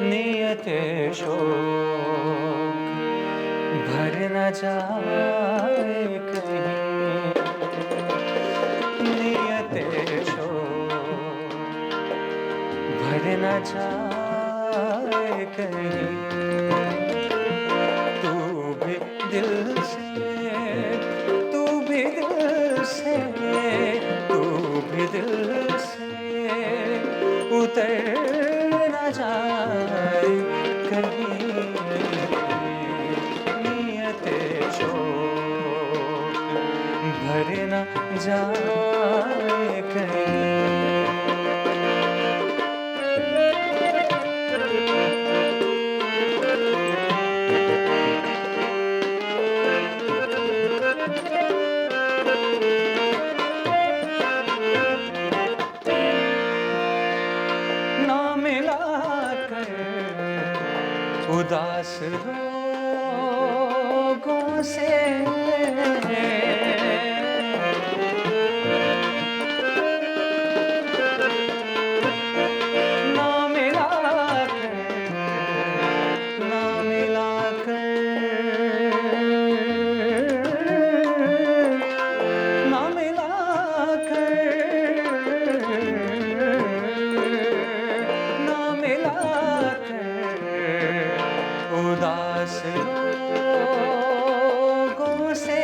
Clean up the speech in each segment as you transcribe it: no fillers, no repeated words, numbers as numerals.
नियत शोक भर न जाए कहीं, नियत शोक भर न जाए कहीं। तू भी दिल से, तू भी दिल से, तू भी दिल से उतर न जाए कहीं, नियत शोक भर न जाए कहीं। ना मिला कर उदास लोगों से, ना मिला कर, ना मिला कर, ना मिला कर, ना मिला कर उदास लोगों से,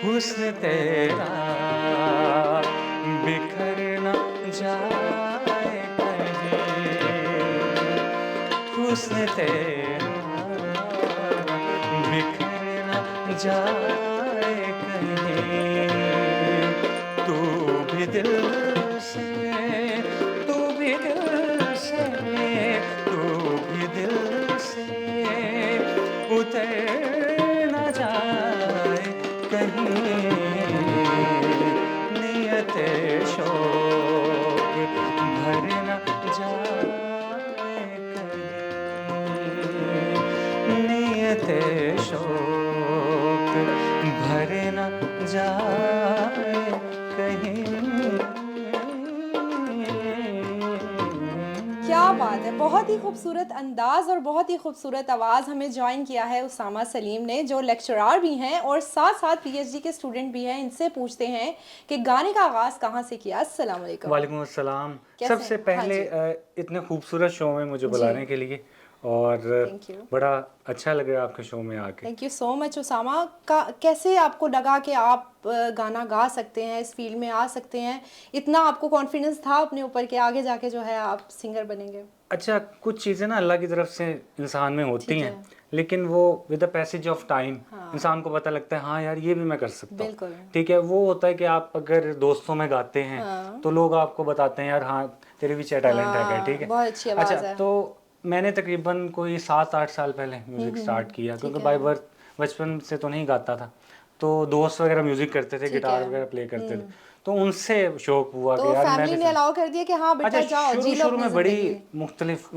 हुस्न तेरा बिखर न जाए कहीं, हुस्न तेरा बिखर न जाए कहीं। तू भी दिल से, तू भी दिल से, तू भी दिल से उतर न जाए कहीं, नियत शोक भर न जाए कहीं, नियत शोक भर न जाए कहीं। क्या बात है, बहुत ही खूबसूरत अंदाज और बहुत ही खूबसूरत आवाज़ हमें ज्वाइन किया है उसामा सलीम ने, जो लेक्चरार भी हैं और साथ साथ पीएचडी के स्टूडेंट भी हैं। इनसे पूछते हैं कि गाने का आगाज़ कहाँ से किया। अस्सलाम वालेकुम। वालेकुम अस्सलाम। कैसे सबसे हैं? पहले हाँ इतने खूबसूरत शो में मुझे बुलाने के लिए, और थैंक यू, बड़ा अच्छा लग रहा है आपके शो में आके। Thank you so much Usama. का कैसे आपको लगा कि आप गाना गा सकते हैं, इस फील्ड में आ सकते हैं? इतना आपको कॉन्फिडेंस था अपने ऊपर कि आगे जाके जो है आप सिंगर बनेंगे? अच्छा, कुछ चीज़ें ना अल्लाह की तरफ से इंसान में होती ठीक हैं, है, लेकिन वो with the passage of time हाँ इंसान को पता लगता है हाँ यार ये भी मैं कर सकता हूँ। बिल्कुल, ठीक है, वो होता है कि आप अगर दोस्तों में गाते हैं हाँ तो लोग आपको बताते हैं यार हाँ तेरे पीछे टैलेंट है क्या। ठीक हाँ, है, बहुत अच्छी अच्छा, आवाज़ है। तो मैंने तकरीबन कोई 7-8 साल पहले म्यूज़िक स्टार्ट किया, ठीक क्योंकि है, बाय बर्थ बचपन से तो नहीं गाता था, तो दोस्त वगैरह म्यूज़िक करते थे, ठीक गिटार है। वगैरह प्ले करते थे, तो उनसे शौक हुआ तो कि यार मैं फैमिली भी ने अलाउ कर दिया कि हाँ अच्छा, बेटा जाओ जी शुरू लो शुरू अपनी में बड़ी ज़िंदगी? मुख्तलिफ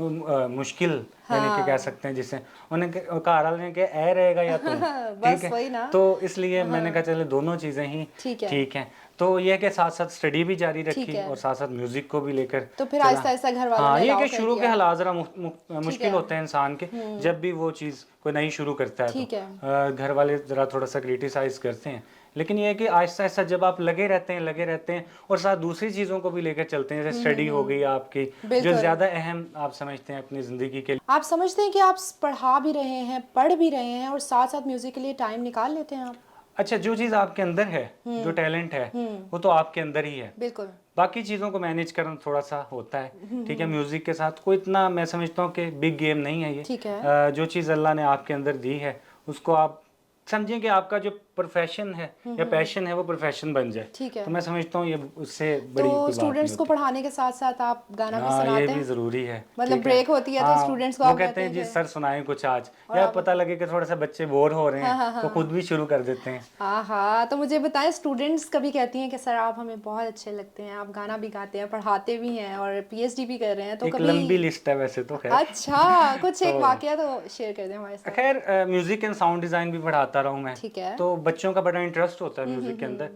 मुश्किल यानी कि कह हाँ सकते हैं, जिससे उन्हें कहा ने कि ए रहेगा या तुम। ठीक बस है, वही ना। तो इसलिए मैंने कहा हाँ चले दोनों चीज़ें ही ठीक है, ठीक हैं। तो यह कि साथ साथ स्टडी भी जारी ठीक रखी है। और साथ साथ म्यूज़िक को भी लेकर तो फिर चला। आहिस्ता आहिस्ता घर वालों हाँ, ने ये अलाउ कि कर शुरू के दिया। हालात ज़रा ठीक मुश्किल है, होते हैं इंसान के, जब भी वो चीज़ कोई नई शुरू करता है तो ठीक है, घर वाले ज़रा थोड़ा सा क्रिटिसाइज़ करते हैं, लेकिन ये है कि आहिस्ता आहिस्ता जब आप लगे रहते हैं और साथ दूसरी चीज़ों को भी लेकर चलते हैं, जैसे स्टडी हो गई आपकी, जो बिल्कुल। ज़्यादा अहम आप समझते हैं अपनी ज़िंदगी के लिए। आप समझते हैं कि आप पढ़ा भी रहे हैं, पढ़ भी रहे हैं और साथ साथ म्यूजिक के लिए टाइम निकाल लेते हैं आप? अच्छा, जो चीज़ आपके अंदर है, जो टैलेंट है, वो तो आपके अंदर ही है, बिल्कुल, बाकी चीज़ों को मैनेज करना थोड़ा सा होता है। ठीक है, म्यूज़िक के साथ कोई इतना मैं समझता हूँ कि बिग गेम नहीं है ये। ठीक है। जो चीज़ अल्लाह ने आपके अंदर दी है उसको आप समझें कि आपका जो प्रोफेशन है या पैशन है वो प्रोफेशन बन जाए, ठीक है। तो मैं समझता हूँ ये उससे तो बड़ी कोई बात नहीं स्टूडेंट्स को होती। पढ़ाने के साथ साथ आप गाना भी हाँ, ये सुनाते भी हैं? ज़रूरी है। मतलब ठीक है, ब्रेक होती है तो हाँ, स्टूडेंट्स को वो आप कहते कहते हैं हैं जी कि सर सुनाएं कुछ आज, और या आप? पता लगे कि थोड़ा सा बच्चे बोर हो रहे हैं वो खुद भी शुरू कर देते हैं। हाँ, तो मुझे बताएं, स्टूडेंट्स कभी कहती हैं कि सर आप हमें बहुत अच्छे लगते हैं, आप गाना भी गाते हैं, पढ़ाते भी हैं और पीएचडी भी कर रहे हैं, तो एक कभी? लंबी लिस्ट है वैसे तो, खैर। अच्छा, कुछ तो एक वाकया तो शेयर कर दें हमारे साथ। खैर, म्यूजिक एंड साउंड डिज़ाइन भी पढ़ाता रहा हूँ मैं, ठीक है। तो बच्चों का बड़ा इंटरेस्ट होता है म्यूजिक के अंदर,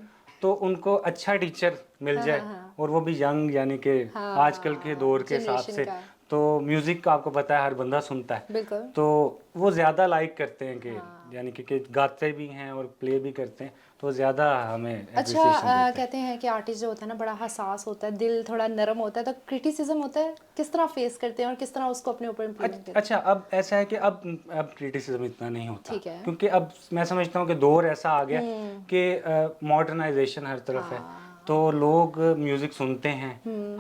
तो उनको अच्छा टीचर मिल हाँ हाँ जाए हाँ और वो भी यंग, यानी कि आजकल के दौर के हिसाब generation से। का। तो म्यूजिक का आपको पता है हर बंदा सुनता है, बिल्कुल। तो वो ज़्यादा लाइक करते हैं कि यानी कि गाते भी हैं और प्ले भी करते हैं, तो ज़्यादा हमें अच्छा एप्रिसिएशन देते हैं। कहते हैं कि आर्टिस्ट जो होता है ना बड़ा हसास होता है, दिल थोड़ा नरम होता है, तो क्रिटिसिज्म होता है किस तरह फेस करते हैं और किस तरह उसको अपने ऊपर इम्प्लीमेंट करते हैं? अच्छा, अब ऐसा है कि अब क्रिटिसिज्म इतना नहीं होता, ठीक है। क्योंकि अब मैं समझता हूँ कि दौर ऐसा आ गया कि मॉडर्नाइजेशन हर तरफ है, तो लोग म्यूजिक सुनते हैं,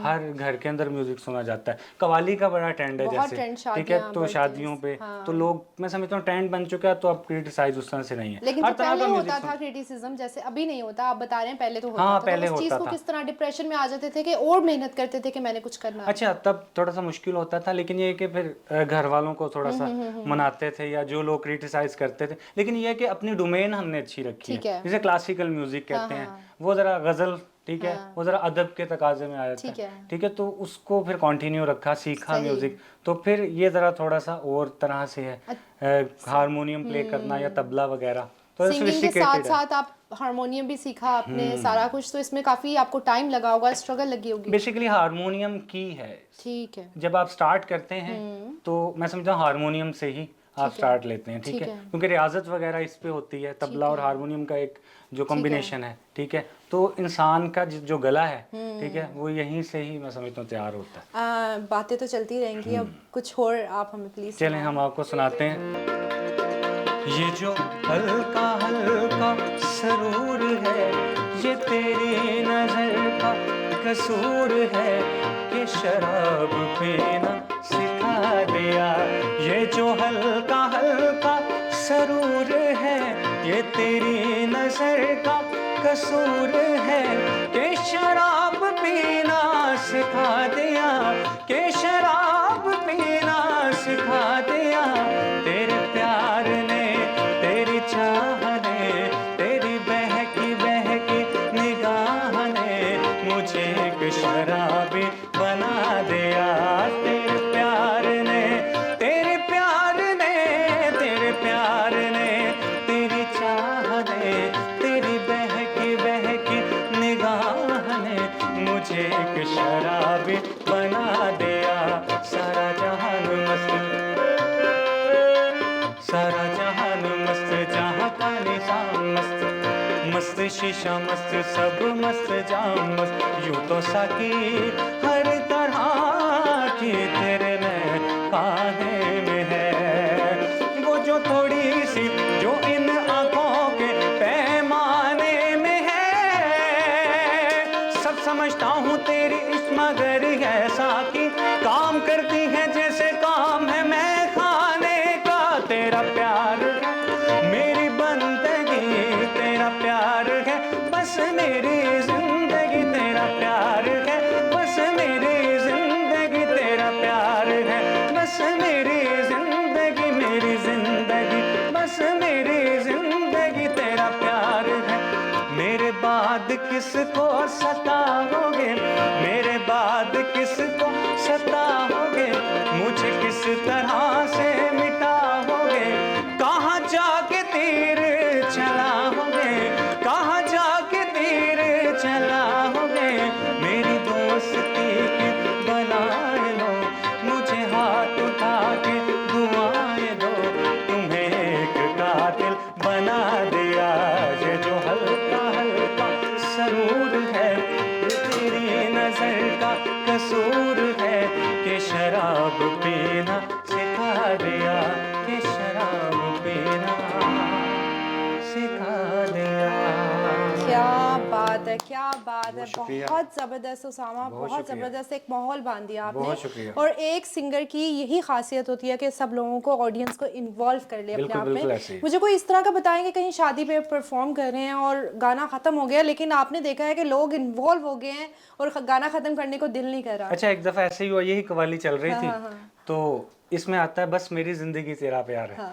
हर घर के अंदर म्यूजिक सुना जाता है। कव्वाली का बड़ा ट्रेंड है बहुत जैसे, ट्रेंड, ठीक है, शादियां, तो शादियों पे तो लोग, मैं समझता हूँ ट्रेंड बन चुका है, तो अब क्रिटिसाइज उस तरह से नहीं है, लेकिन हर जो तरह पहले का होता म्यूजिक था क्रिटिसिज्म, जैसे अभी नहीं होता, आप बता रहे हैं पहले तो होता हाँ, था, पहले तो उस चीज होता को था। किस तरह डिप्रेशन में आ जाते थे कि और मेहनत करते थे कि मैंने कुछ करना है। अच्छा, तब थोड़ा सा मुश्किल होता था, लेकिन ये है कि फिर घर वालों को थोड़ा सा मनाते थे, या जो लोग क्रिटिसाइज करते थे, लेकिन ये है कि अपनी डोमेन हमने अच्छी रखी ठीक है। जैसे क्लासिकल म्यूजिक कहते हैं, वो जरा गजल, ठीक है, वो जरा अदब के तकाजे में आ जाता ठीक है। ठीक है, तो उसको फिर कंटिन्यू रखा, सीखा सही। म्यूजिक, तो फिर ये जरा थोड़ा सा और तरह से है, हारमोनियम प्ले करना या तबला वगैरह, तो सिंगिंग के साथ सोफिस्टिकेटेड है। साथ आप हारमोनियम भी सीखा आपने, सारा कुछ, तो इसमें काफी आपको टाइम लगा होगा, स्ट्रगल लगी होगी। बेसिकली हारमोनियम की है, ठीक है। जब आप स्टार्ट करते हैं तो मैं समझता हूँ हारमोनियम से ही आप स्टार्ट लेते हैं, ठीक है, क्योंकि रियाजत वगैरह इस पे होती है, तबला और हारमोनियम का एक जो कॉम्बिनेशन है, ठीक है, तो इंसान का जो गला है, ठीक है, वो यहीं से ही मैं समझता हूँ तैयार होता है। बातें तो चलती रहेंगी, अब कुछ और आप हमें प्लीज चलें हम आपको सुनाते हैं। ये जो हल्का हल्का सरूर है, ये तेरी नजर का कसूर है कि शराब पीना सिखा दिया। ये जो हल्का हल्का सरूर है, ये तेरी नजर का कसूर है कि शराब पीना सिखा दिया, कि शराब पीना सिखा दिया। तेरे प्यार ने, तेरी चाह ने, तेरी बहकी बहकी निगाह ने मुझे एक शराबी बना दिया। तेरे प्यार ने, तेरे प्यार ने, तेरे प्यार ने, तेरी चाह ने, तेरी बहकी बहकी निगाह ने मुझे एक शराबी बना दिया। सारा जहान मस्त, सारा जहान मस्त, जहाँ का निशान मस्त, मस्त शीशा मस्त, सब मस्त जाम मस्त, यूं तो साकी हर तरह की तेरे में काहे में है। वो जो थोड़ी सी जो इन आंखों के पैमाने में है, सब समझता हूँ तेरी इस मगर है साकी, काम करती है जैसे काम है मैं खाने का। तेरा प्यार है मेरी बंदगी, तेरा प्यार है बस मेरी जिंदगी, तेरा प्यार है बस मेरी जिंदगी, तेरा प्यार है बस मेरी जिंदगी, मेरी जिंदगी बस मेरी जिंदगी, तेरा प्यार है। मेरे बाद किसको सताओगे, मेरे बाद किसको सताओगे, मुझे किस तरह से मिटाओगे, कहाँ जाके तीर चलाओगे, कहाँ जाके तीर चलाओगे। मेरी दोस्ती की बनाए लो, मुझे हाथ उठा के दुआएं दो, तुम्हें एक कातिल बना दिया। ये जो हल्का हल्का सरूर है, ये तेरी नजर का कसूर है कि शराब पीना सिखा दिया, कि शराब पीना सिखा दिया। क्या बात है, क्या बात है, शुक्रिया। बहुत ज़बरदस्त उसामा, बहुत शुक्रिया। ज़बरदस्त एक माहौल बांध दिया आपने। बहुत शुक्रिया। और एक सिंगर की यही खासियत होती है कि सब लोगों को, ऑडियंस को इन्वॉल्व कर ले अपने बिल्कुल आप बिल्कुल में। ऐसे ही। मुझे कोई इस तरह का बताएंगे, कहीं शादी पे परफॉर्म कर रहे हैं और गाना ख़त्म हो गया, लेकिन आपने देखा है कि लोग इन्वॉल्व हो गए हैं और गाना ख़त्म करने को दिल नहीं कर रहा। अच्छा, एक दफ़ा ऐसे ही हुआ, यही कव्वाली चल रही हाँ, थी, हाँ, हाँ। तो इसमें आता है बस मेरी जिंदगी तेरा प्यार है। हाँ।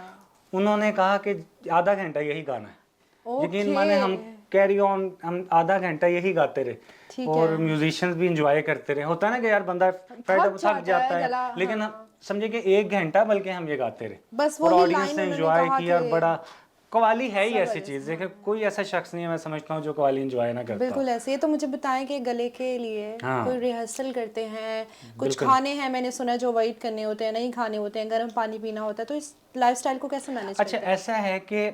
उन्होंने कहा कि आधा घंटा यही गाना है, यकीन माने हम कैरी ऑन, हम आधा घंटा यही गाते रहे, और म्यूजिशियंस भी इंजॉय करते रहे। होता है ना कि यार बंदा थक जाता है, लेकिन हम समझे कि एक घंटा बल्कि हम ये गाते रहे, बस और वही ऑडियंस लाइन ने उन्होंने एंजॉय कहा किया और कि बड़ा कवाली है ही ऐसी चीज है कि कोई ऐसा शख्स नहीं है मैं समझता हूँ जो कवाली एंजॉय ना करता। बिल्कुल ऐसे। ये तो मुझे बताएं कि गले के लिए हाँ। कोई रिहर्सल करते हैं, कुछ खाने हैं मैंने सुना है जो अवॉइड करने होते हैं, नहीं खाने होते हैं, गर्म पानी पीना होता है, तो इस लाइफस्टाइल को कैसे मैनेज अच्छा करते हैं? ऐसा है कि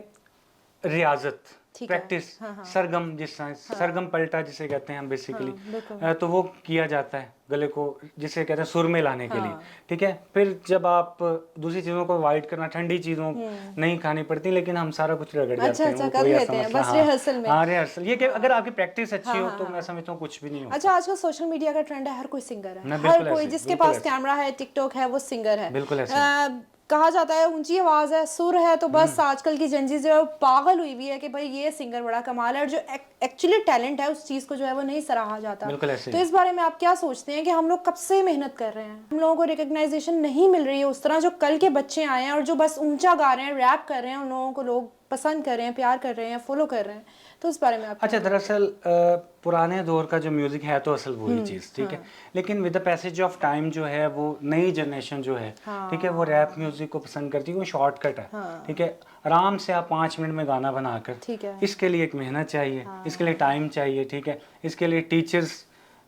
रियाजत, ठीक है। प्रैक्टिस, हाँ, हाँ। सरगम, जिस सरगम पलटा जिसे कहते हैं हम बेसिकली, हाँ, बिल्कुल। तो वो किया जाता है गले को जिसे कहते हैं सुर में लाने के लिए। हाँ। ठीक है, फिर जब आप दूसरी चीज़ों को अवॉइड करना, ठंडी चीज़ों नहीं खानी पड़ती, लेकिन हम सारा कुछ रगड़ जाते अच्छा हैं, अच्छा वो कर कोई लेते ऐसा हैं मसला। बस हाँ रिहर्सल में। हाँ, रिहर्सल ये कि अगर आपकी प्रैक्टिस अच्छी हाँ, हो हाँ, तो हाँ। मैं समझता हूँ कुछ भी नहीं होता। अच्छा आजकल सोशल मीडिया का ट्रेंड है, हर कोई सिंगर है, ना, हर बिल्कुल कोई ऐसे, जिसके बिल्कुल पास ऐसे। कैमरा है, टिकटॉक है, वो सिंगर है। बिल्कुल ऐसे। कहा जाता है ऊंची आवाज है, सुर है, तो बस आजकल की जनजी जो है वो पागल हुई हुई है कि भाई ये सिंगर बड़ा कमाल है, और जो एक्चुअली टैलेंट है उस चीज को जो है वो नहीं सराहा जाता। बिल्कुल ऐसे तो ही। इस बारे में आप क्या सोचते हैं कि हम लोग कब से मेहनत कर रहे हैं, हम लोगों को रिकग्नाइजेशन नहीं मिल रही है उस तरह जो कल के बच्चे आए हैं और जो बस ऊंचा गा रहे हैं, रैप कर रहे हैं, उन लोगों को लोग पसंद कर रहे हैं, प्यार कर रहे हैं, फॉलो कर रहे हैं, तो इस बारे में आप अच्छा दरअसल पुराने दौर का जो म्यूजिक है तो असल वही चीज़, ठीक है, लेकिन with the passage of time जो है वो नई जनरेशन जो है, ठीक है, वो रैप म्यूजिक को पसंद करती है, वो शॉर्टकट है। ठीक है, आराम से आप 5 मिनट में गाना बनाकर, ठीक है। इसके लिए एक मेहनत चाहिए, इसके लिए टाइम चाहिए, ठीक है, इसके लिए टीचर्स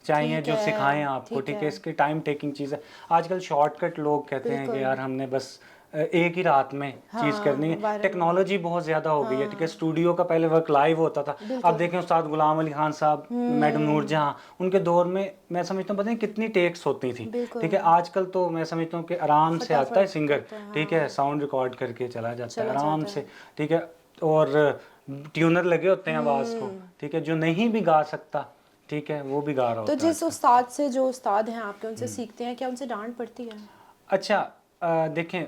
चाहिए ठीक जो है, सिखाएं आपको, ठीक ठीक है। है, इसकी टाइम टेकिंग चीज़ है। आजकल शॉर्टकट लोग कहते हैं कि यार हमने बस एक ही रात में चीज़ करनी है। वायरल टेक्नोलॉजी बहुत ज़्यादा हो गई है, ठीक है, स्टूडियो का पहले वर्क लाइव होता था। अब देखें उस्ताद गुलाम अली खान साहब, मैडम नूरजहां, उनके दौर में मैं समझता हूँ पता नहीं कितनी टेक्स होती थी, ठीक है। आजकल तो मैं समझता हूँ कि आराम से आता है सिंगर, ठीक है, साउंड रिकॉर्ड करके चला जाता है आराम से, ठीक है, और ट्यूनर लगे होते हैं आवाज़ को, ठीक है, जो नहीं भी गा सकता, ठीक है, वो भी गा रहा तो होता है जिस आजकल। उस्ताद से, जो उस्ताद हैं आपके, उनसे सीखते हैं, क्या उनसे डांट पड़ती है? अच्छा देखें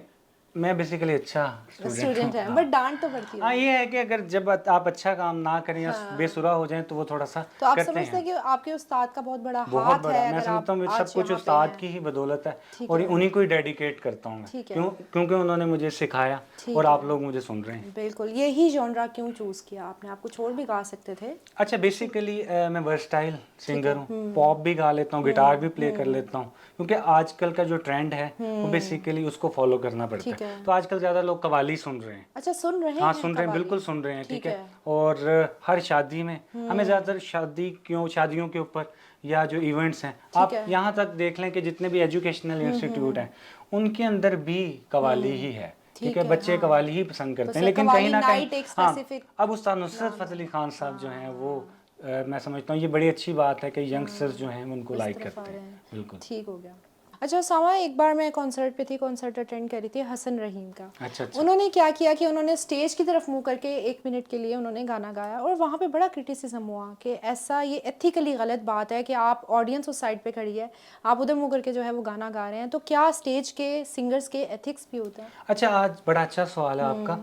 मैं बेसिकली अच्छा स्टूडेंट है, बट डांट तो पड़ती हाँ है। ये है कि अगर जब आप अच्छा काम ना करें या बेसुरा हो जाएं तो वो थोड़ा सा तो आप करते समझते हैं। हैं कि आपके उस्ताद का बहुत बड़ा बहुत हाथ बड़ा, है मैं अगर समझता आप हूँ आज सब कुछ यहाँ पे उस्ताद हैं? की ही बदौलत है, ठीक और है। उन्हीं को ही डेडिकेट करता हूँ मैं, ठीक है। क्योंकि उन्होंने मुझे सिखाया ठीक और है। आप लोग मुझे सुन रहे हैं। बिल्कुल। यही जॉनरा क्यों चूज किया आपने? आप कुछ और भी गा सकते थे। अच्छा बेसिकली मैं वर्सटाइल सिंगर हूँ, पॉप भी गा लेता हूँ, गिटार भी प्ले कर लेता हूँ, क्योंकि आजकल का जो ट्रेंड है वो बेसिकली उसको फॉलो करना पड़ता ठीक है। है। तो आजकल ज़्यादा लोग कव्वाली सुन रहे हैं। अच्छा सुन रहे हाँ हैं सुन रहे हैं, कव्वाली? बिल्कुल सुन रहे हैं, ठीक ठीक है। है। और हर शादी में हमें ज़्यादातर शादियों के ऊपर या जो इवेंट्स हैं, आप है। यहाँ तक देख लें कि जितने भी एजुकेशनल इंस्टीट्यूट हैं उनके अंदर भी कव्वाली ही है, ठीक है, है, बच्चे हाँ। कव्वाली ही पसंद करते बस हैं, लेकिन कव्वाली कहीं ना कहीं नाइट एक हाँ, स्पेसिफिक अब उस्ताद नुसरत फतेह अली खान साहब जो हैं वो मैं समझता हूँ ये बड़ी अच्छी बात है कि यंगस्टर्स जो हैं उनको लाइक तरफ आ करते रहे हैं। हैं। बिल्कुल। ठीक हो गया। अच्छा सामा, एक बार मैं कॉन्सर्ट पे थी, कॉन्सर्ट अटेंड करी थी हसन रहीम का। अच्छा। उन्होंने क्या किया कि उन्होंने स्टेज की तरफ मुंह करके 1 मिनट के लिए उन्होंने गाना गाया, और वहाँ पे बड़ा क्रिटिसिज्म हुआ कि ऐसा, ये एथिकली गलत बात है कि आप, ऑडियंस उस साइड पे खड़ी है, आप उधर मुंह करके जो है वो गाना गा रहे हैं, तो क्या स्टेज के सिंगर्स के एथिक्स भी होते हैं? अच्छा आज बड़ा अच्छा सवाल है आपका।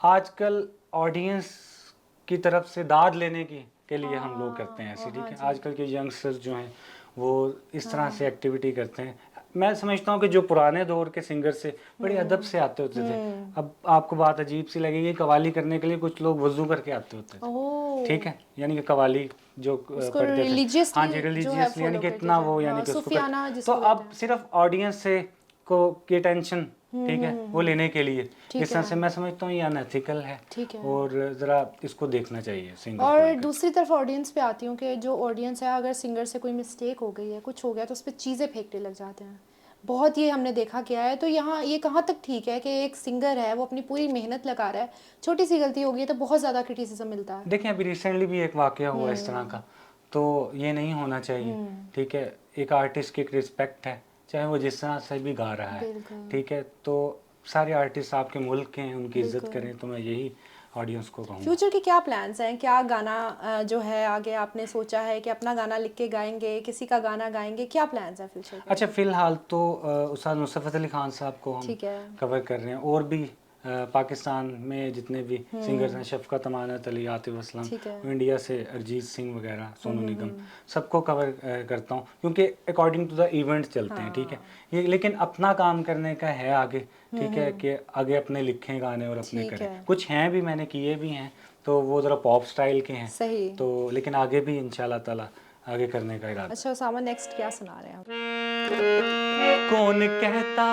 आजकल ऑडियंस की तरफ से दाद लेने के लिए हम लोग करते हैं ऐसे, ठीक है। आजकल के यंगस्टर्स जो हैं वो इस तरह से एक्टिविटी करते हैं। मैं समझता हूँ कि जो पुराने दौर के सिंगर से बड़े अदब से आते होते थे, अब आपको बात अजीब सी लगेगी, कवाली करने के लिए कुछ लोग वजू करके आते होते थे, ठीक है, यानी कि कवाली जो पढ़ते थे, हाँ जी, रिलीजियसली, यानी कि इतना वो, यानी कि उसको तो अब सिर्फ ऑडियंस से की अटेंशन, ठीक है, वो लेने के लिए इस तरह से मैं समझता हूँ ये अनएथिकल है, ठीक है। और ज़रा इसको देखना चाहिए सिंगर को और लेकर। दूसरी तरफ ऑडियंस पे आती हूँ कि जो ऑडियंस है, अगर सिंगर से कोई मिस्टेक हो गई है, कुछ हो गया, तो उस पर चीज़ें फेंकने लग जाते हैं, बहुत ये हमने देखा क्या है। तो यहाँ ये कहाँ तक ठीक है कि एक सिंगर है वो अपनी पूरी मेहनत लगा रहा है, छोटी सी गलती हो गई तो बहुत ज़्यादा क्रिटिसिज्म मिलता है। देखिए अभी रिसेंटली भी एक वाकया हुआ इस तरह का, तो ये नहीं होना चाहिए, ठीक है। एक आर्टिस्ट की एक रिस्पेक्ट है, चाहे वो जिस तरह से भी गा रहा है, ठीक है, तो सारे आर्टिस्ट आपके मुल्क के हैं, उनकी इज्जत करें, तो मैं यही ऑडियंस को कहूँगा। फ्यूचर के क्या प्लान्स हैं? क्या गाना जो है आगे आपने सोचा है कि अपना गाना लिख के गाएंगे, किसी का गाना गाएंगे, क्या प्लान्स हैं फ्यूचर के? अच्छा फ़िलहाल तो उस्ताद नुसरत फतेह अली खान साहब को हम ठीक है। कवर कर रहे हैं, और भी पाकिस्तान में जितने भी सिंगर्स हैं, शफ़क़त अमानत अली, आतिफ़ असलम, इंडिया से अरिजीत सिंह वगैरह, सोनू निगम, सबको कवर करता हूँ, क्योंकि अकॉर्डिंग टू द इवेंट्स चलते हैं, ठीक है। ये लेकिन अपना काम करने का है आगे, ठीक है, कि आगे अपने लिखें गाने और अपने करें। कुछ हैं भी, मैंने किए भी हैं, तो वो ज़रा पॉप स्टाइल के हैं, सही। तो लेकिन आगे भी इंशाल्लाह ताला आगे करने का इरादा। अच्छा उसामा, नेक्स्ट क्या सुना रहे हैं आप? कौन कहता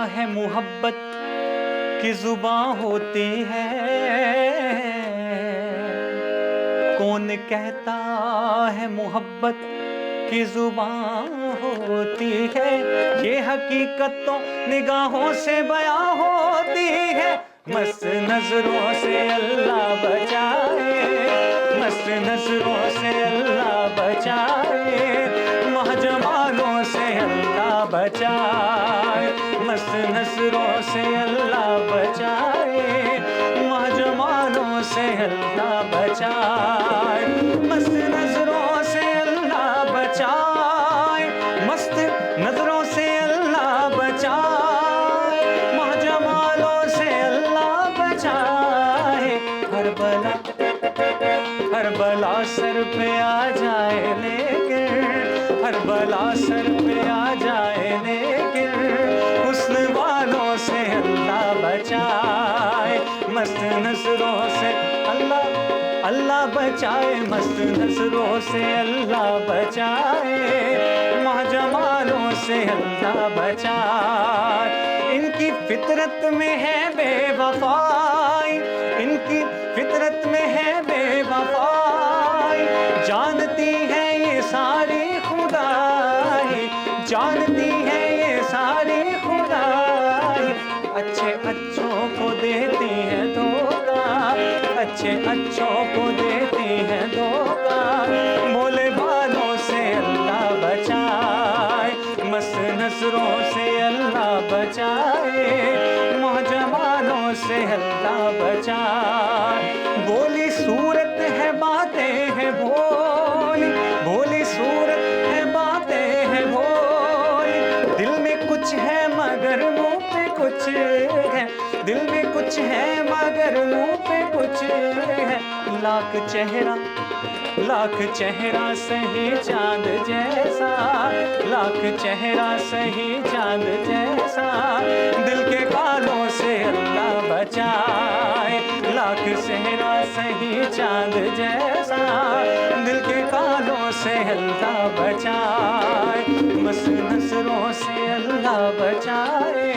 है मोहब्बत की जुबान होती है, कौन कहता है मोहब्बत की जुबान होती है, ये हकीकत तो निगाहों से बयां होती है। मस्त नजरों से अल्लाह बचाए, मस्त नजरों से अल्लाह बचाए, महजमानों से अल्लाह बचाए, मस्त नजरों से अल्लाह बचाए, महजमानों से अल्लाह बचाए, मस्त नजरों से अल्लाह बचाए, मस्त नजरों से अल्लाह बचाए, महजमानों से अल्लाह बचाए। हर बला सर पे आ जाए लेकिन, हर बला सर पे आ जाए लेकिन, हुस्न वालों से अल्लाह बचाए, मस्त नजरों से अल्लाह बचाए, मस्त नजरों से अल्लाह बचाए, महजमानों से अल्लाह बचाए। इनकी फितरत में है बेवफाई, इनकी फितरत में है बेवफाई, जानती है ये सारी खुदाई, जानती है ये सारी खुदाई, अच्छे अच्छों को देती है धोखा, अच्छे अच्छों को देती है धोखा, भोले भालों से अल्लाह बचाए, मस्त नजरों से अल्लाह बचाए, मौजमानों से अल्लाह बचाए। बोली सूरत है बातें हैं भोली, भोली सूरत है बातें हैं भोली, दिल में कुछ है मगर मुंह पे कुछ है, दिल में कुछ है मगर मुंह पे कुछ है। लाख चेहरा सही चांद जैसा, लाख चेहरा सही चांद जैसा, दिल के कालों से अल्लाह बचाए, लाख चेहरा सही चांद जैसा, दिल के कालों से अल्लाह बचाए, बस नजरों से अल्लाह बचाए,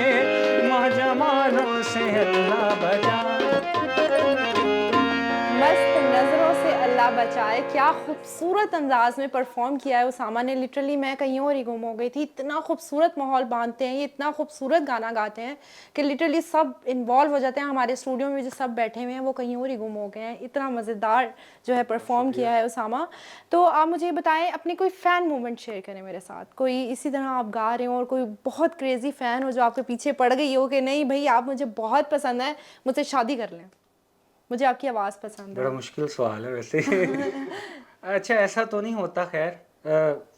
मौजमानों से अल्लाह बचाए। मस्त नज़रों से अल्लाह बचाए, क्या खूबसूरत अंदाज में परफॉर्म किया है उसामा ने। लिटरली मैं कहीं और ही गुम हो गई थी, इतना खूबसूरत माहौल बांधते हैं ये, इतना खूबसूरत गाना गाते हैं कि लिटरली सब इन्वॉल्व हो जाते हैं। हमारे स्टूडियो में जो सब बैठे हुए हैं वो कहीं और ही गुम हो गए हैं, इतना मज़ेदार जो है परफॉर्म किया है उसामा। तो आप मुझे बताएं, अपनी कोई फ़ैन मोमेंट शेयर करें मेरे साथ, कोई इसी तरह आप गा रहे हो और कोई बहुत क्रेज़ी फ़ैन हो जो आपके पीछे पड़ गई हो कि नहीं भाई आप मुझे बहुत पसंद है, मुझसे शादी कर लें, मुझे आपकी आवाज़ पसंद है। बड़ा मुश्किल सवाल है वैसे। अच्छा ऐसा तो नहीं होता, खैर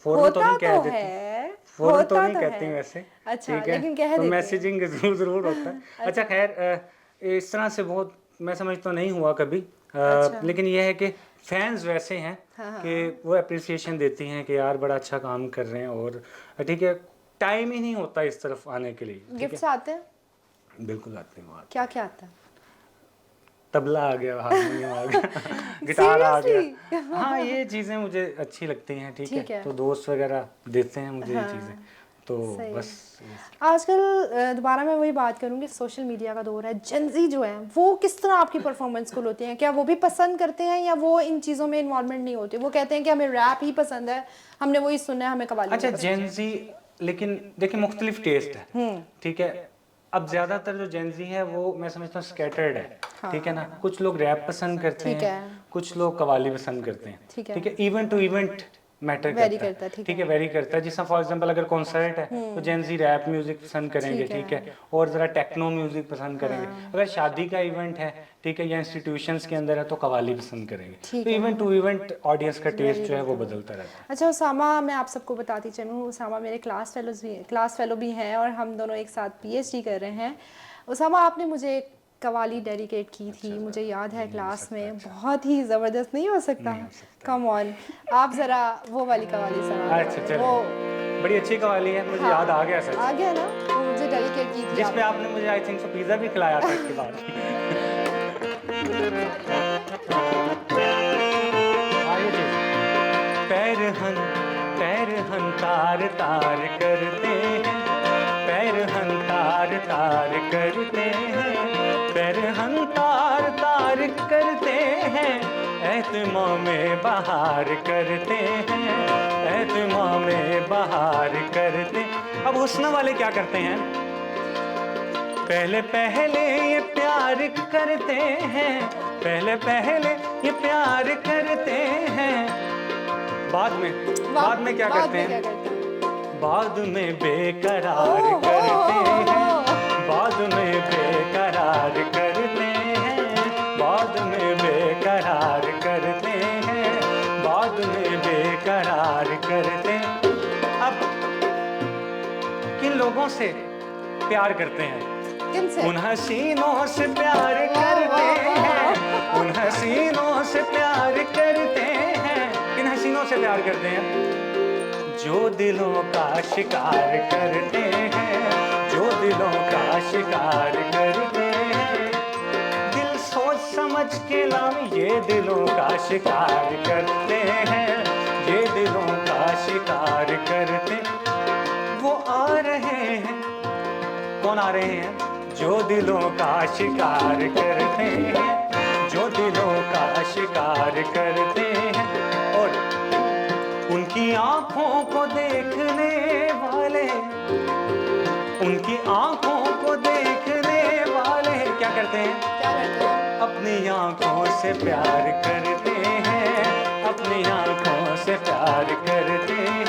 फौरन तो नहीं कह देती, फौरन तो नहीं कहती वैसे। अच्छा, ठीक है, लेकिन कह तो देती मैसेजिंग जरूर होता है। अच्छा खैर इस तरह से बहुत मैं समझता नहीं हुआ कभी। लेकिन यह है कि फैंस वैसे हैं कि वो अप्रिसिएशन देती हैं कि यार बड़ा अच्छा काम कर रहे हैं, और ठीक है टाइम ही नहीं होता इस तरफ आने के लिए। गिफ्ट्स आते हैं? बिल्कुल आते हैं। क्या क्या आता है? तबला आ गया, हारमोनियम आ गया, गिटार आ गया। हाँ ये चीज़ें मुझे अच्छी लगती हैं। ठीक है, तो दोस्त वगैरह देते हैं मुझे ये चीज़ें, तो बस। आजकल दोबारा मैं वही बात करूँगी, सोशल मीडिया का दौर है, जेनजी जो है वो किस तरह आपकी परफॉर्मेंस को लेते हैं? क्या वो भी पसंद करते हैं या वो इन चीज़ों में इन्वॉल्वमेंट नहीं होते? वो कहते हैं कि हमें रैप ही पसंद है, हमने वही सुनना है, हमें कव्वाली। अच्छा जेनजी, लेकिन देखिए मुख्तलिफ टेस्ट है। ठीक है, अब ज़्यादातर जो जेनजी है वो मैं समझता हूँ स्कैटर्ड है। ठीक है ना, कुछ लोग रैप पसंद करते हैं, कुछ लोग कव्वाली पसंद करते हैं। ठीक है, इवेंट टू इवेंट मैटर करता है। ठीक है, वेरी करता है। जिसमें फॉर एग्जांपल अगर कॉन्सर्ट है तो जेनजी रैप म्यूजिक पसंद करेंगे। ठीक है, और ज़रा टेक्नो म्यूजिक पसंद करेंगे। अगर शादी का इवेंट है, ठीक है, या इंस्टीट्यूशंस के अंदर है तो कव्वाली पसंद करेंगे। तो इवेंट टू इवेंट ऑडियंस का टेस्ट जो है वो बदलता रहता है। अच्छा उसामा, मैं आप सबको बताती चलूँ, उसामा मेरे क्लास फेलो भी हैं और हम दोनों एक साथ PhD कर रहे हैं। उसामा आपने मुझे कवाली डेडिकेट की थी, मुझे याद है क्लास में, बहुत ही ज़बरदस्त। नहीं हो सकता? कम ऑन, आप ज़रा वो वाली कवाली सुना। अच्छा चलो, बड़ी अच्छी कवाली है, मुझे याद आ गया सच। आ गया ना, वो मुझे डेडिकेट की थी, जिस पे आपने मुझे आई थिंक सो पिज़्ज़ा भी खिलाया था इसके बाद। पैर हन तार तार करते हैं, पैर हन तार तार करते हैं, एहतिमाम बहार करते हैं, एहतिमाम बहार करते। अब हुस्न वाले क्या करते हैं? पहले पहले ये प्यार करते हैं, पहले पहले ये प्यार करते हैं, बाद में क्या करते हैं? बाद में बेकरार करते हैं, बाद में बेकरार करते हैं, बाद में बेकरार करते हैं, बाद में बेकरार करते हैं। अब किन लोगों से प्यार करते हैं? उन हसीनों से प्यार करते हैं, उन हसीनों से प्यार करते हैं। किन हसीनों से प्यार करते हैं? जो दिलों का शिकार करते हैं, जो दिलों का शिकार करते हैं। दिल सोच समझ के लाम ये दिलों का शिकार करते हैं, ये दिलों का शिकार करते। वो आ रहे हैं, कौन आ रहे हैं? जो दिलों का शिकार करते हैं, जो दिलों का शिकार करते हैं। और उनकी आंखों को देखने वाले, उनकी आंखों को देखने वाले क्या करते हैं? अपनी आंखों से प्यार करते हैं, अपनी आंखों से प्यार करते हैं।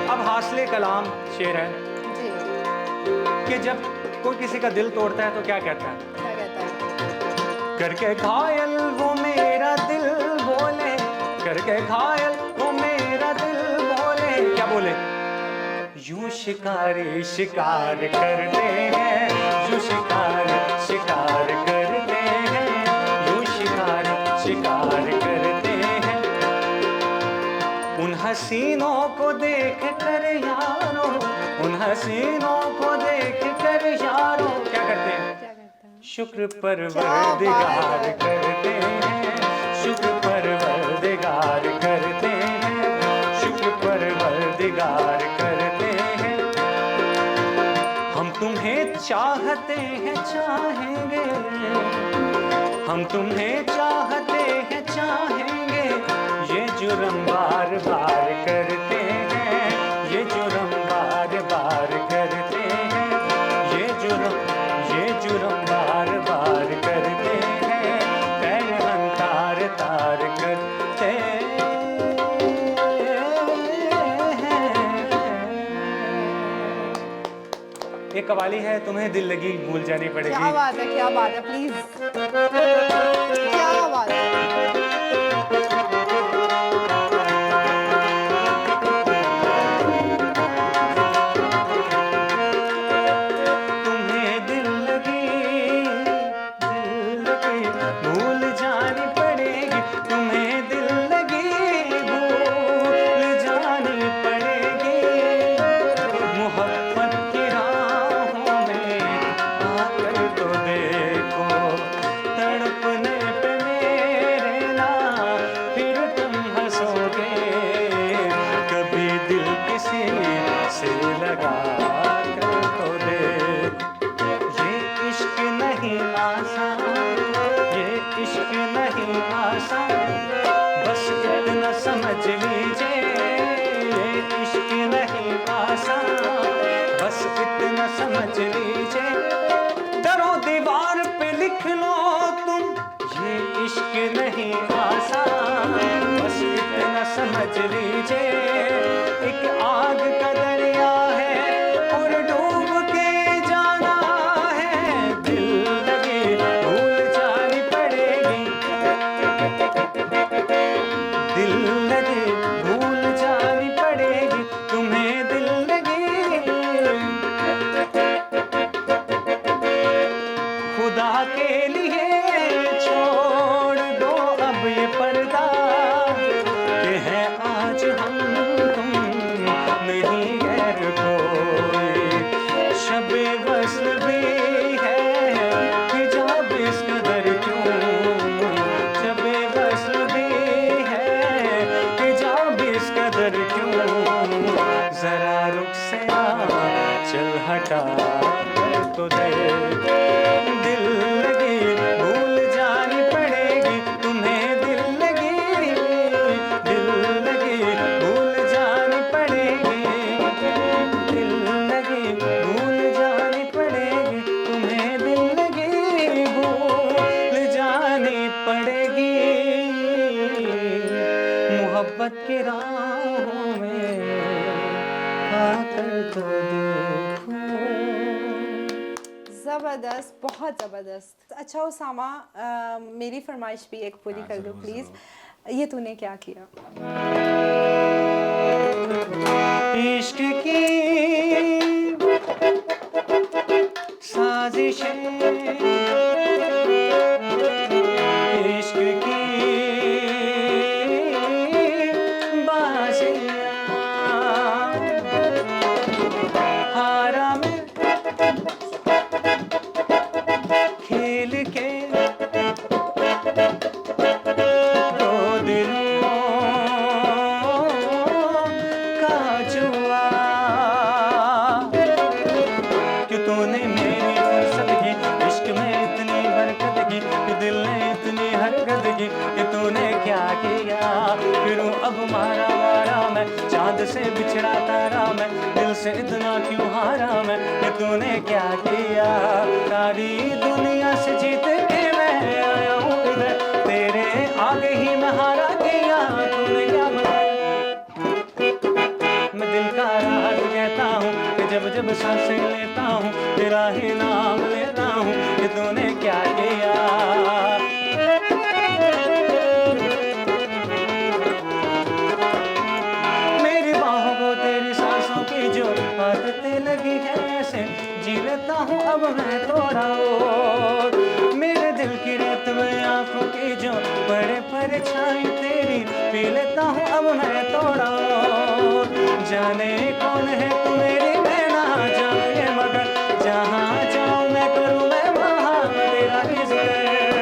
अब हासले कलाम शेर है कि जब कोई किसी का दिल तोड़ता है तो क्या कहता है? क्या कहता है? करके घायल वो मेरा दिल बोले, करके घायल वो मेरा दिल बोले। क्या बोले? यूं शिकारी शिकार करते हैं, यूं शिकार शिकार करते हैं, यूं शिकार शिकार करते हैं। उन हसीनों को देख कर यारों, उन हसीनों को देख कर यारों क्या करते हैं? शुक्र परवरदिगार करते हैं, शुक्र परवरदिगार करते हैं, शुक्र परवरदिगार करते हैं। हम तुम्हें चाहते हैं चाहेंगे, हम तुम्हें चाहते हैं चाहेंगे। ये जुर्म बार बार करते हैं, ये जुर्म बार बार करते हैं, ये जुर्म बार बार करते हैं। पैर हम तार तार करते हैं। एक कवाली है, तुम्हें दिल लगी भूल जानी पड़ेगी। क्या बात है, क्या बात है, प्लीज क्या बात है। बस इतना समझ लीजिए, ये इश्क नहीं आसान, बस इतना समझ लीजिए। दरो दीवार पे लिख लो तुम, ये इश्क नहीं आसान, बस इतना समझ लीजिए। एक आग का दरिया है और डूब के जाना है, दिल लगी भूल जानी पड़ेगी, दिल लगी भूल जानी पड़ेगी, तुम्हें दिल लगी। खुदा के लिए छोड़ दो अब ये पर्दा, कि है आज हम तुम नहीं गैर कोई। शबे वस्ल भी है हिजाब इस कदर क्यों, शबे वस्ल भी है हिजाब इस कदर क्यों। जरा रुक से आ चल हटा तो दे, दिल लगी भूल जानी पड़ेगी, तुम्हें ज़बरदस्त, बहुत ज़बरदस्त। अच्छा उसामा, मेरी फरमाइश भी एक पूरी कर दो प्लीज़। ये तूने क्या किया? इश्क की साजिशें, इश्क की बाजियां, हारा में खेल के दो दिलों का जुआ, कि तूने मेरी फुर्सत की इश्क में इतनी बरकत की, कि दिल ने इतनी हरकत की, कि तूने क्या किया। फिरूं अब मारा मारा मैं, चांद से बिछड़ा तारा मैं, दिल से इतना क्यों हारा मैं, कि तूने क्या किया। सारी दुनिया से जीत के मैं आया हूँ इधर, तेरे आगे ही मैं हारा गया। तूने क्या मैं दिल का राज कहता हूँ, कि जब जब सांसें लेता हूँ तेरा ही नाम लेता हूँ, कि तूने क्या किया। मेरी बाहों को तेरी सांसों की जो आदतें लगी है, ऐसे जी लेता हूँ अब मैं थोड़ा और। मेरे दिल की रेत में आंखों की जो बड़े परछाई तेरी पी लेता हूँ अब मैं थोड़ा और। जाने कौन है तू मेरी मैं ना जाने, मगर जहाँ जाऊँ मैं करूँ मैं वहाँ तेरा ही जिक्र।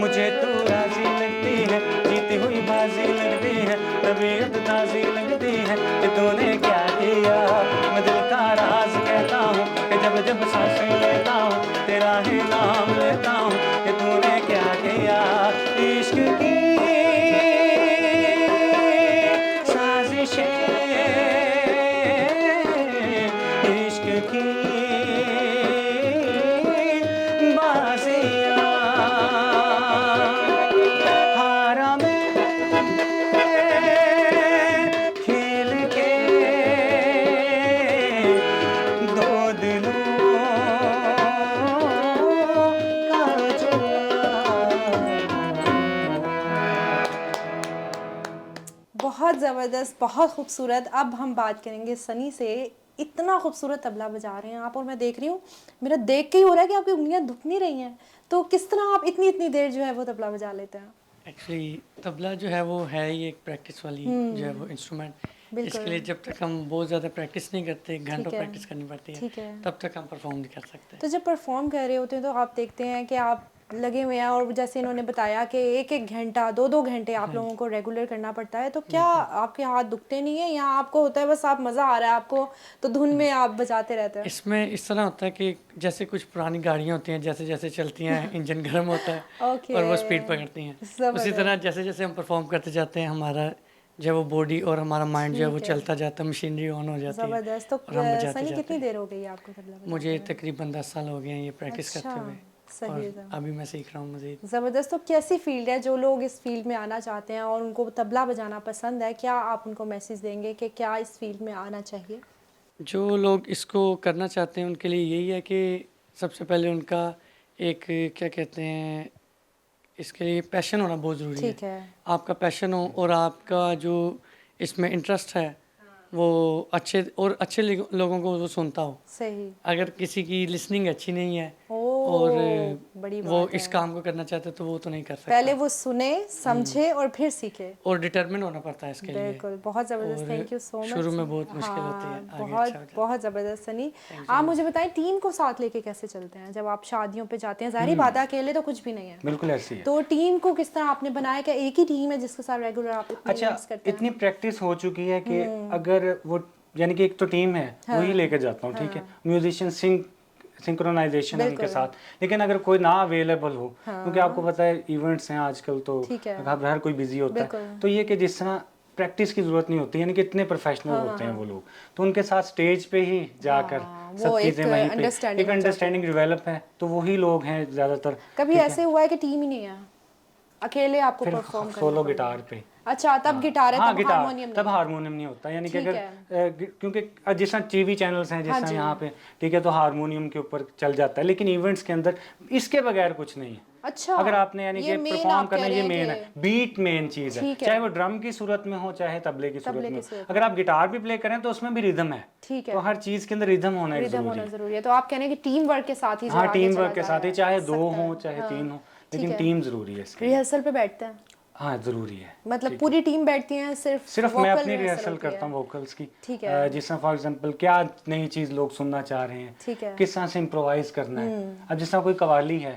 मुझे तू राजी लगती है, जीती हुई बाजी लगती है, तबीयत ताजी लगती है, कि तूने क्या किया। मैं दिल का राज कहता हूँ, कि जब जब सांसें लेता हूँ तेरा ही नाम लेता हूँ, कि तूने क्या किया। इश्क की साजिशें, इश्क की बाजियां, हारा में खेल के दो दिलों का बहुत ज़बरदस्त, बहुत खूबसूरत। अब हम बात करेंगे सनी से। इतना खूबसूरत तबला बजा रहे हैं आप, और मैं देख रही हूँ, मेरा देख के ही हो रहा है कि आपकी उंगलियां दुख नहीं रही हैं। तो किस तरह आप इतनी इतनी देर जो है वो तबला बजा लेते हैं? एक्चुअली तबला जो है वो है ही एक प्रैक्टिस वाली जो है वो इंस्ट्रूमेंट। बिल्कुल। इसके लिए जब तक हम बहुत ज़्यादा प्रैक्टिस नहीं करते, घंटों ठीक है, प्रैक्टिस करनी पड़ती है, ठीक है। तब तक हम परफॉर्म नहीं कर सकते। तो जब परफॉर्म कर रहे होते हैं तो आप देखते हैं कि आप लगे हुए हैं, और जैसे इन्होंने बताया कि एक एक घंटा, दो दो घंटे आप लोगों को रेगुलर करना पड़ता है, तो क्या आपके हाथ दुखते नहीं है, या आपको होता है बस आप मज़ा आ रहा है आपको तो धुन में आप बजाते रहते हैं? इसमें इस तरह होता है कि जैसे कुछ पुरानी गाड़ियाँ होती हैं, जैसे जैसे चलती हैं इंजन गर्म होता है ओके, और वो स्पीड पकड़ती हैं। उसी तरह जैसे जैसे हम परफॉर्म करते जाते हैं, हमारा जो है वो बॉडी और हमारा माइंड जो है वो ठीक है। चलता जाता है, मशीनरी ऑन हो जाती है ज़बरदस्त। तो और हम बजाते सनी जाते कितनी हैं। देर हो गई आपको तबला बजाते मुझे हुए? तकरीबन 10 साल हो गए हैं ये प्रैक्टिस करते अच्छा, हुए, सही और है। अभी मैं सीख रहा हूँ मज़ीद। ज़बरदस्त। तो कैसी फील्ड है, जो लोग इस फील्ड में आना चाहते हैं और उनको तबला बजाना पसंद है, क्या आप उनको मैसेज देंगे कि क्या इस फील्ड में आना चाहिए? जो लोग इसको करना चाहते हैं उनके लिए यही है कि सबसे पहले उनका एक क्या कहते हैं, इसके लिए पैशन होना बहुत ज़रूरी है। ठीक है। आपका पैशन हो और आपका जो इसमें इंटरेस्ट है वो अच्छे लोगों को वो सुनता हो। सही। अगर किसी की लिसनिंग अच्छी नहीं है ओ, और बड़ी वो बात इस है। काम को करना चाहता है तो वो तो नहीं कर सकता। पहले वो सुने, समझे और फिर सीखे। और डिटर्मिन होना पड़ता है इसके लिए। बिल्कुल, बहुत ज़बरदस्त। और थैंक यू सो मच। शुरू में बहुत मुश्किल होती है, हाँ, आगे बहुत अच्छा हो जाता है। बहुत ज़बरदस्त सनी। आप मुझे बताएं, टीम को साथ लेके कैसे चलते हैं जब आप शादियों पे जाते हैं? ज़ाहिर बात है अकेले तो कुछ भी नहीं है, बिल्कुल ऐसी है। तो टीम को किस तरह आपने बनाया? क्या एक ही टीम है जिसके साथ रेगुलर आप इतने अच्छा, इवेंट्स करते हैं? इतनी प्रैक्टिस हो चुकी है कि अगर वो यानी कि एक तो टीम है वही लेकर जाता हूँ, ठीक है, म्यूजिशियन सिंक्रोनाइजेशन है उनके साथ। लेकिन अगर कोई ना अवेलेबल हो, क्योंकि आपको पता है इवेंट्स हैं आजकल तो ठीक है। हर कोई बिजी होता है, बिल्कुल। तो ये कि जिस तरह प्रैक्टिस की जरूरत नहीं होती, यानी कि इतने प्रोफेशनल होते हैं वो लोग, तो उनके साथ स्टेज पे ही जाकर वो सब एक चीज़ें वहीं पे understanding एक हो जाती है। अंडरस्टैंडिंग डेवलप है, तो वही लोग हैं ज़्यादातर। कभी ठीक है? ऐसे हुआ है कि टीम ही नहीं है? अकेले आपको फिर परफॉर्म करना सोलो पड़ेगा। गिटार पे। अच्छा, तब गिटार है, हाँ तब गिटार, हारमोनियम तब नहीं। हारमोनियम नहीं होता, यानी कि ठीक अगर क्योंकि जिस तरह टीवी चैनल्स हैं, जिस हाँ तरह जी। यहाँ पे, ठीक है, तो हारमोनियम के ऊपर चल जाता है, लेकिन इवेंट्स के अंदर इसके बगैर कुछ नहीं है। अच्छा, अगर आपने यानी ये कि main परफॉर्म आप कह करना, रहे ये हैं मेन है, कि- बीट मेन चीज़ है, ठीक है। चाहे वो ड्रम की सूरत में हो चाहे तबले की सूरत तबले में की हो। सूरत अगर आप गिटार भी प्ले करें तो उसमें भी रिदम है, ठीक है। तो हर चीज़ के अंदर रिदम होना एक रिदम जरूरी होना है। जरूरी है। तो आप कह रहे हैं कि टीम वर्क के साथ ही जो हाँ, आगे टीम चला वर्क के जा साथ ही, रहा चाहे है, दो सकता हो है। चाहे हाँ, 3 हो, ठीक लेकिन है। टीम जरूरी है इसके लिए। रिहर्सल पे बैठते हैं, हाँ जरूरी है। मतलब पूरी टीम बैठती है, सिर्फ मैं vocal अपनी rehearsal रिहर्सल होती है? करता हूँ वोकल्स की। ठीक है। जिस तरह फॉर एग्जांपल क्या नई चीज़ लोग सुनना चाह रहे हैं, ठीक है। किस तरह से इम्प्रोवाइज करना है। अब जिस तरह कोई कवाली है,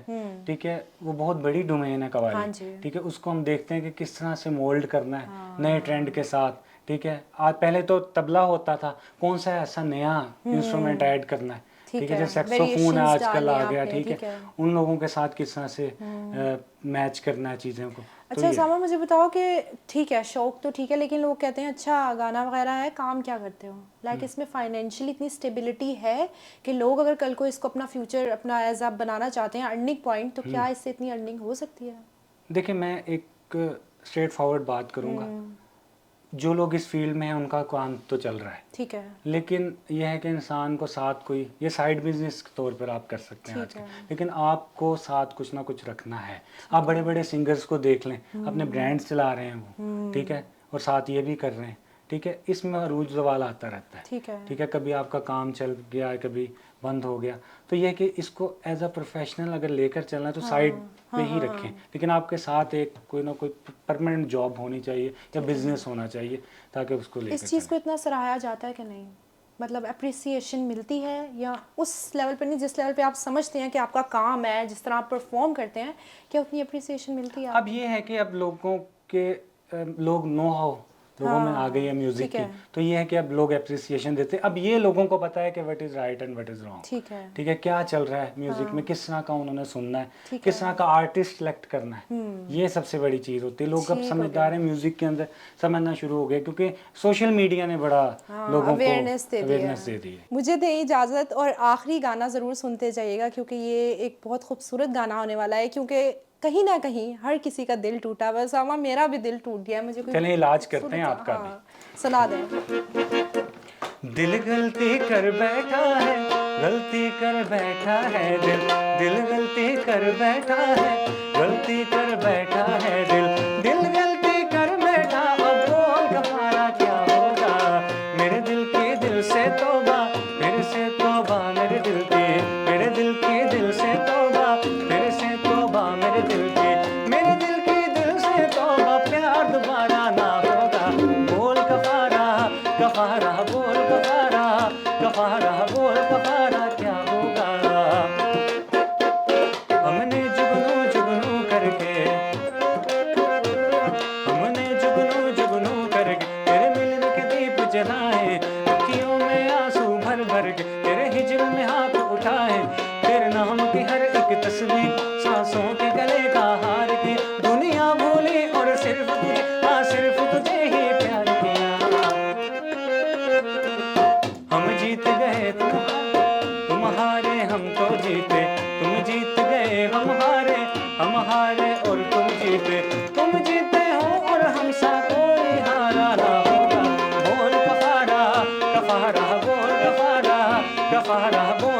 ठीक है, वो बहुत बड़ी डोमेन है हाँ कवाली, जी। ठीक है, उसको हम देखते हैं कि किस तरह से मोल्ड करना है नए ट्रेंड के साथ, ठीक है। आज पहले तो तबला होता था, कौन सा ऐसा नया इंस्ट्रूमेंट ऐड करना है, ठीक है, जैसे सेक्सोफोन है Variations आजकल आ डालने गया, आपने, ठीक ठीक है, है। उन लोगों के साथ किस तरह से मैच करना है चीज़ों को। तो अच्छा ये सामा, मुझे बताओ कि ठीक है, शौक तो ठीक है, लेकिन लोग कहते हैं अच्छा गाना वगैरह है, काम क्या करते हो? लाइक इसमें फाइनेंशियली इतनी स्टेबिलिटी है कि लोग अगर कल को इसको अपना फ्यूचर, अपना एज आप बनाना चाहते हैं अर्निंग पॉइंट, तो क्या इससे इतनी अर्निंग हो सकती है? देखिए, मैं एक स्ट्रेट फॉरवर्ड बात करूंगा, जो लोग इस फील्ड में हैं उनका काम तो चल रहा है, ठीक है। लेकिन यह है कि इंसान को साथ कोई, ये साइड बिजनेस के तौर पर आप कर सकते हैं आज ठीक के, है। लेकिन आपको साथ कुछ ना कुछ रखना है। आप बड़े बड़े सिंगर्स को देख लें, अपने ब्रांड्स चला रहे हैं वो, ठीक है, और साथ ये भी कर रहे हैं, ठीक है, इसमें अरूज जवाल आता रहता है, ठीक है। ठीक है, कभी आपका काम चल गया, कभी बंद हो गया, तो यह कि इसको एज अ प्रोफेशनल अगर लेकर चलना है तो साइड पे ही रखें, लेकिन आपके साथ एक कोई ना कोई परमानेंट जॉब होनी चाहिए या बिजनेस होना चाहिए, ताकि उसको लेकर इस चीज़ चलें। को इतना सराहा जाता है कि नहीं? मतलब अप्रिसिएशन मिलती है या उस लेवल पर नहीं जिस लेवल पे आप समझते हैं कि आपका काम है, जिस तरह आप परफॉर्म करते हैं, क्या उतनी अप्रिसिएशन मिलती है? अब ये है कि अब लोगों के लोग नो हाउ लोगों में आ गई है म्यूजिक ठीक की, है। तो ये है कि अब लोग अप्रिसिएशन देते हैं। अब ये लोगों को पता है कि what is right and what is wrong, ठीक है। ठीक है, क्या चल रहा है म्यूजिक में, किस तरह का उन्होंने सुनना है, ठीक किस तरह का आर्टिस्ट सेलेक्ट करना है, ये सबसे बड़ी चीज़ होती है। लोग अब ठीक हो समझदार हैं, म्यूजिक के अंदर समझना शुरू हो गए, क्योंकि सोशल मीडिया ने बड़ा लोगों को अवेयरनेस दे दी है। अवेयरनेस दे दी है। मुझे दें इजाज़त और आखिरी गाना ज़रूर सुनते जाइएगा, क्योंकि ये एक बहुत खूबसूरत गाना होने वाला है, क्योंकि कहीं ना कहीं हर किसी का दिल टूटा, बस सामा मेरा भी दिल टूट गया। मुझे कोई चलें इलाज करते हैं आपका हाँ, सुना दें। दिल गलती कर बैठा है, गलती कर बैठा है दिल, दिल गलती कर बैठा है, गलती कर बैठा है दिल, दिल गलती कर बैठा, अब बोल कफारा क्या होगा, मेरे दिल की दिल से तौबा, फिर से तौबा मेरे दिल की, मेरे दिल की दिल से तौबा, फिर से तौबा मेरे दिल की, मेरे दिल की दिल से तौबा, प्यार दोबारा ना होगा, बोल कफारा, कफारा बोल कफारा, कफारा बोल कफारा क्या होगा। हमने जुगनू जुगनू करके, हमने जुगनू जुगनू करके तेरे मिलन के दीप जलाए, अखियों में आंसू भर भर के तेरे हिजर में हाथ उठाए, तेरे नाम की हर एक तस्वीर सांसों के गले का हार की, दुनिया भूली और सिर्फ तुझे, हाँ सिर्फ तुझे ही प्यार किया। हम जीत गए तुम हारे, हम तो जीते, तुम जीत गए हम हारे, हम हारे और तुम जीते, तुम जीते हो और हम सा कोई हारा ना होगा, बोल कफारा, कफारा बोल कफारा, कफारा बोल